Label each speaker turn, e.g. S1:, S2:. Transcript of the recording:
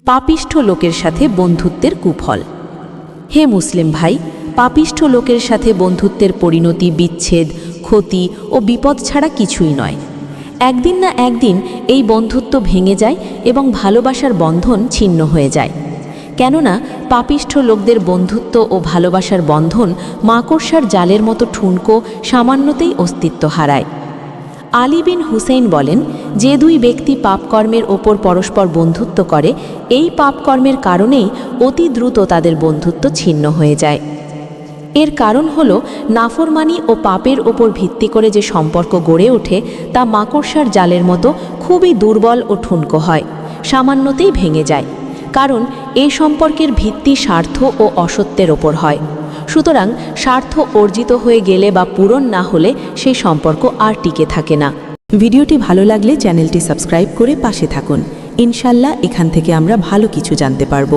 S1: পাপিষ্ঠ লোকের সাথে বন্ধুত্বের কুফল। হে মুসলিম ভাই, পাপিষ্ঠ লোকের সাথে বন্ধুত্বের পরিণতি বিচ্ছেদ, ক্ষতি ও বিপদ ছাড়া কিছুই নয়। একদিন না একদিন এই বন্ধুত্ব ভেঙে যায় এবং ভালোবাসার বন্ধন ছিন্ন হয়ে যায়। কেননা পাপিষ্ঠ লোকদের বন্ধুত্ব ও ভালোবাসার বন্ধন মাকড়সার জালের মতো ঠুনকো সামান্যতেই অস্তিত্ব হারায়। আলী বিন হুসেইন বলেন, যে দুই ব্যক্তি পাপকর্মের ওপর পরস্পর বন্ধুত্ব করে, এই পাপকর্মের কারণেই অতি দ্রুত তাদের বন্ধুত্ব ছিন্ন হয়ে যায়। এর কারণ হল নাফরমানি ও পাপের ওপর ভিত্তি করে যে সম্পর্ক গড়ে ওঠে তা মাকড়সার জালের মতো খুবই দুর্বল ও ঠুনকো হয়, সামান্যতেই ভেঙে যায়। কারণ এই সম্পর্কের ভিত্তি স্বার্থ ও অসত্যের ওপর হয়। সুতরাং স্বার্থ অর্জিত হয়ে গেলে বা পূরণ না হলে সেই সম্পর্ক আর টিকে থাকে না।
S2: ভিডিওটি ভালো লাগলে চ্যানেলটি সাবস্ক্রাইব করে পাশে থাকুন। ইনশাল্লাহ এখান থেকে আমরা ভালো কিছু জানতে পারবো।